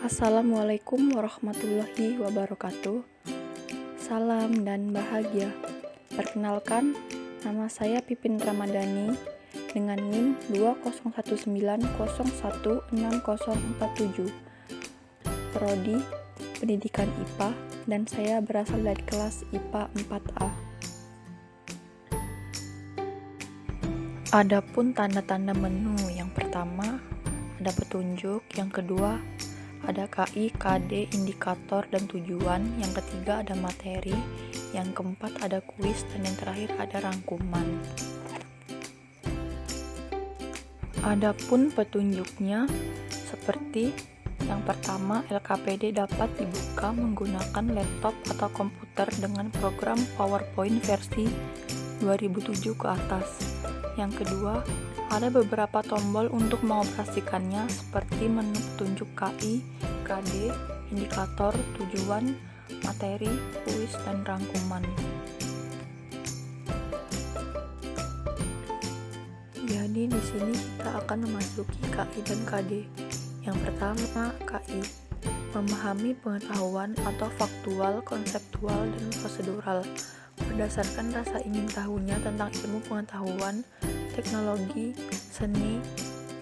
Assalamualaikum warahmatullahi wabarakatuh. Salam dan bahagia. Perkenalkan, nama saya Pipin Ramadhani dengan NIM 2019016047. Prodi Pendidikan IPA dan saya berasal dari kelas IPA 4A. Adapun tanda-tanda menu, yang pertama ada petunjuk, yang kedua ada KI, KD, indikator, dan tujuan. Yang ketiga ada materi. Yang keempat ada kuis. Dan yang terakhir ada rangkuman. Adapun petunjuknya seperti yang pertama, LKPD dapat dibuka menggunakan laptop atau komputer dengan program PowerPoint versi 2007 ke atas. Yang kedua, ada beberapa tombol untuk mengoperasikannya seperti menu petunjuk KI, KD, indikator, tujuan, materi, kuis, dan rangkuman. Jadi di sini kita akan memasuki KI dan KD. Yang pertama, KI, memahami pengetahuan atau faktual, konseptual, dan prosedural berdasarkan rasa ingin tahunya tentang ilmu pengetahuan, teknologi, seni,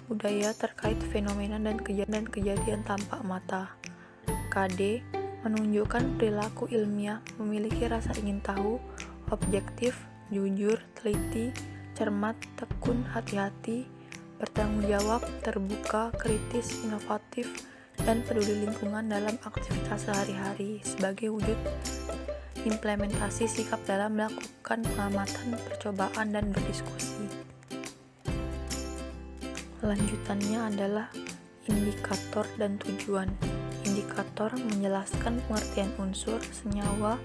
budaya terkait fenomena dan kejadian tampak mata. KD, menunjukkan perilaku ilmiah, memiliki rasa ingin tahu, objektif, jujur, teliti, cermat, tekun, hati-hati, bertanggung jawab, terbuka, kritis, inovatif, dan peduli lingkungan dalam aktivitas sehari-hari sebagai wujud implementasi sikap dalam melakukan pengamatan, percobaan, dan berdiskusi. Lanjutannya adalah indikator dan tujuan. Indikator menjelaskan pengertian unsur, senyawa,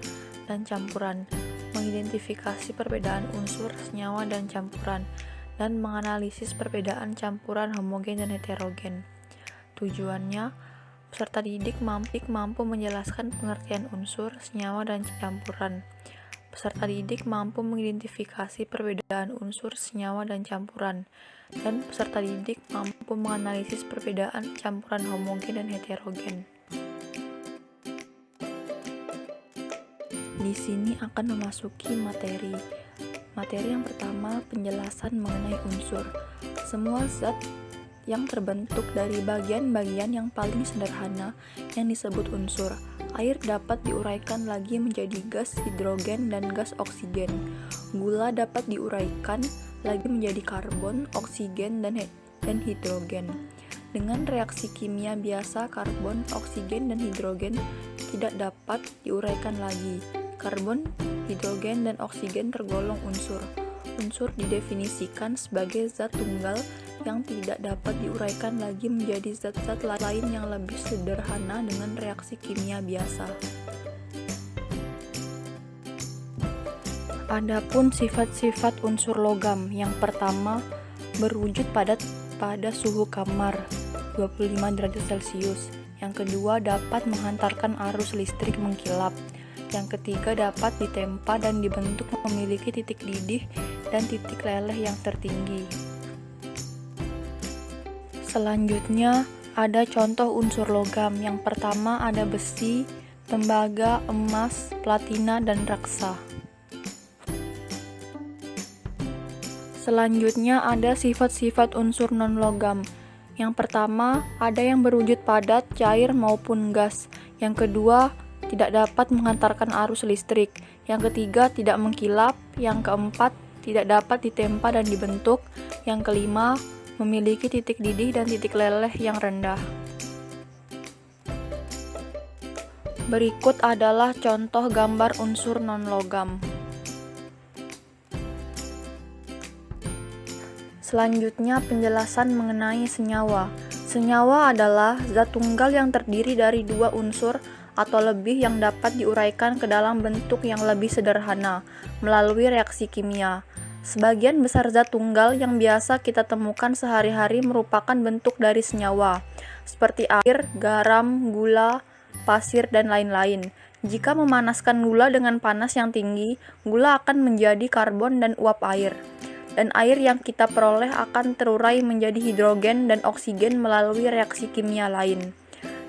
dan campuran, mengidentifikasi perbedaan unsur, senyawa, dan campuran, dan menganalisis perbedaan campuran homogen dan heterogen. Tujuannya, peserta didik mampu menjelaskan pengertian unsur, senyawa, dan campuran. Peserta didik mampu mengidentifikasi perbedaan unsur, senyawa, dan campuran. Dan peserta didik mampu menganalisis perbedaan campuran homogen dan heterogen. Di sini akan memasuki materi. Materi yang pertama, penjelasan mengenai unsur. Semua zat yang terbentuk dari bagian-bagian yang paling sederhana yang disebut unsur. Air dapat diuraikan lagi menjadi gas hidrogen dan gas oksigen. Gula dapat diuraikan lagi menjadi karbon, oksigen, dan hidrogen. Dengan reaksi kimia biasa, karbon, oksigen, dan hidrogen tidak dapat diuraikan lagi. Karbon, hidrogen, dan oksigen tergolong unsur. Unsur didefinisikan sebagai zat tunggal yang tidak dapat diuraikan lagi menjadi zat-zat lain yang lebih sederhana dengan reaksi kimia biasa. Adapun sifat-sifat unsur logam, yang pertama, berwujud padat pada suhu kamar 25 derajat Celcius. Yang kedua, dapat menghantarkan arus listrik mengkilap. Yang ketiga, dapat ditempa dan dibentuk memiliki titik didih dan titik leleh yang tertinggi. Selanjutnya, ada contoh unsur logam. Yang pertama ada besi, tembaga, emas, platina, dan raksa. Selanjutnya ada sifat-sifat unsur non-logam. Yang pertama, ada yang berwujud padat, cair, maupun gas. Yang kedua, tidak dapat menghantarkan arus listrik. Yang ketiga, tidak mengkilap. Yang keempat, tidak dapat ditempa dan dibentuk. Yang kelima, memiliki titik didih dan titik leleh yang rendah. Berikut adalah contoh gambar unsur non-logam. Selanjutnya, penjelasan mengenai senyawa. Senyawa adalah zat tunggal yang terdiri dari dua unsur atau lebih yang dapat diuraikan ke dalam bentuk yang lebih sederhana melalui reaksi kimia. Sebagian besar zat tunggal yang biasa kita temukan sehari-hari merupakan bentuk dari senyawa, seperti air, garam, gula, pasir, dan lain-lain. Jika memanaskan gula dengan panas yang tinggi, gula akan menjadi karbon dan uap air. Dan air yang kita peroleh akan terurai menjadi hidrogen dan oksigen melalui reaksi kimia lain.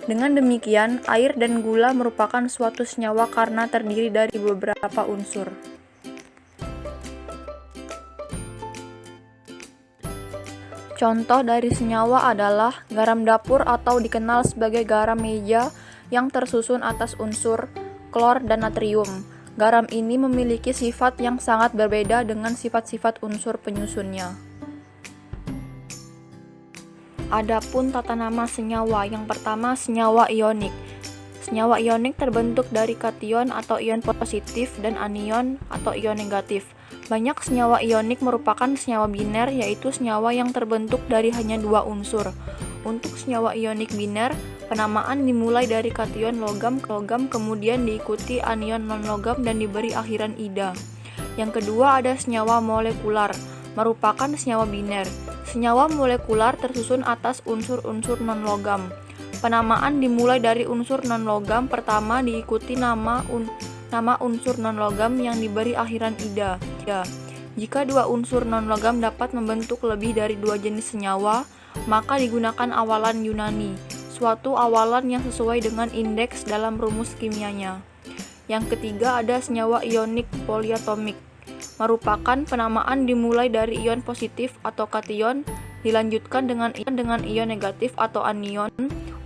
Dengan demikian, air dan gula merupakan suatu senyawa karena terdiri dari beberapa unsur. Contoh dari senyawa adalah garam dapur atau dikenal sebagai garam meja yang tersusun atas unsur klor dan natrium. Garam ini memiliki sifat yang sangat berbeda dengan sifat-sifat unsur penyusunnya. Adapun tata nama senyawa, yang pertama senyawa ionik. Senyawa ionik terbentuk dari kation atau ion positif dan anion atau ion negatif. Banyak senyawa ionik merupakan senyawa biner, yaitu senyawa yang terbentuk dari hanya dua unsur. Untuk senyawa ionik biner, penamaan dimulai dari kation logam ke logam, kemudian diikuti anion non-logam dan diberi akhiran ida. Yang kedua ada senyawa molekular, merupakan senyawa biner. Senyawa molekular tersusun atas unsur-unsur non-logam. Penamaan dimulai dari unsur non-logam pertama diikuti nama unsur non-logam yang diberi akhiran ida. Jika dua unsur non-logam dapat membentuk lebih dari dua jenis senyawa, maka digunakan awalan Yunani, suatu awalan yang sesuai dengan indeks dalam rumus kimianya. Yang ketiga ada senyawa ionik poliatomik, merupakan penamaan dimulai dari ion positif atau kation, dilanjutkan dengan ion negatif atau anion.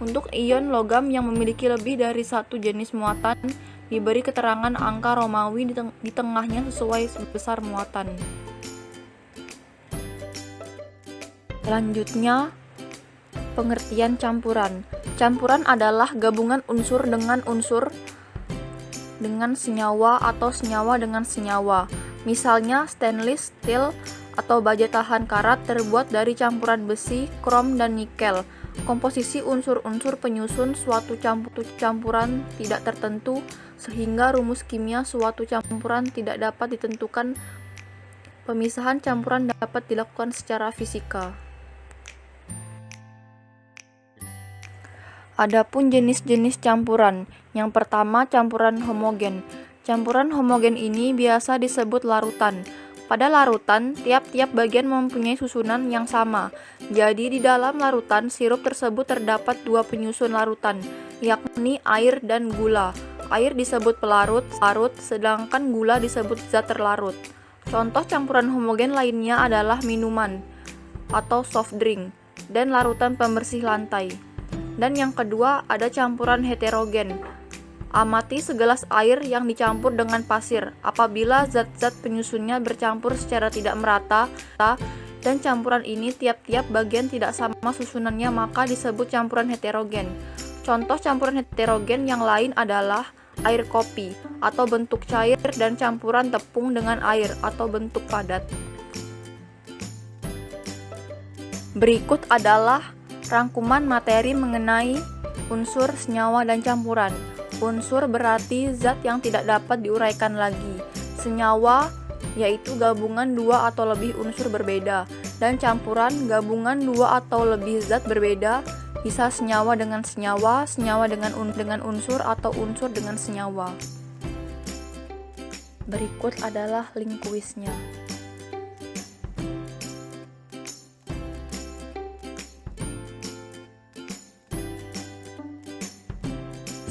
Untuk ion logam yang memiliki lebih dari satu jenis muatan, diberi keterangan angka Romawi di tengahnya sesuai besar muatan. Selanjutnya, pengertian campuran. Campuran adalah gabungan unsur dengan senyawa atau senyawa dengan senyawa. Misalnya stainless steel atau baja tahan karat terbuat dari campuran besi, krom, dan nikel. Komposisi unsur-unsur penyusun suatu campuran tidak tertentu, sehingga rumus kimia suatu campuran tidak dapat ditentukan. Pemisahan campuran dapat dilakukan secara fisika. Adapun jenis-jenis campuran. Yang pertama, campuran homogen. Campuran homogen ini biasa disebut larutan. Pada larutan, tiap-tiap bagian mempunyai susunan yang sama. Jadi di dalam larutan, sirup tersebut terdapat dua penyusun larutan, yakni air dan gula. Air disebut pelarut, sedangkan gula disebut zat terlarut. Contoh campuran homogen lainnya adalah minuman atau soft drink dan larutan pembersih lantai. Dan yang kedua ada campuran heterogen. Amati segelas air yang dicampur dengan pasir. Apabila zat-zat penyusunnya bercampur secara tidak merata dan campuran ini tiap-tiap bagian tidak sama susunannya, maka disebut campuran heterogen. Contoh campuran heterogen yang lain adalah air kopi atau bentuk cair dan campuran tepung dengan air atau bentuk padat. Berikut adalah rangkuman materi mengenai unsur, senyawa, dan campuran. Unsur berarti zat yang tidak dapat diuraikan lagi. Senyawa yaitu gabungan dua atau lebih unsur berbeda, dan campuran gabungan dua atau lebih zat berbeda, bisa senyawa dengan senyawa, senyawa dengan unsur, atau unsur dengan senyawa. Berikut adalah link kuisnya.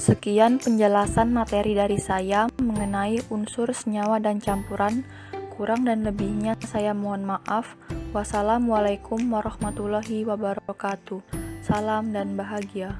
Sekian penjelasan materi dari saya mengenai unsur, senyawa, dan campuran. Kurang dan lebihnya saya mohon maaf. Wassalamualaikum warahmatullahi wabarakatuh. Salam dan bahagia.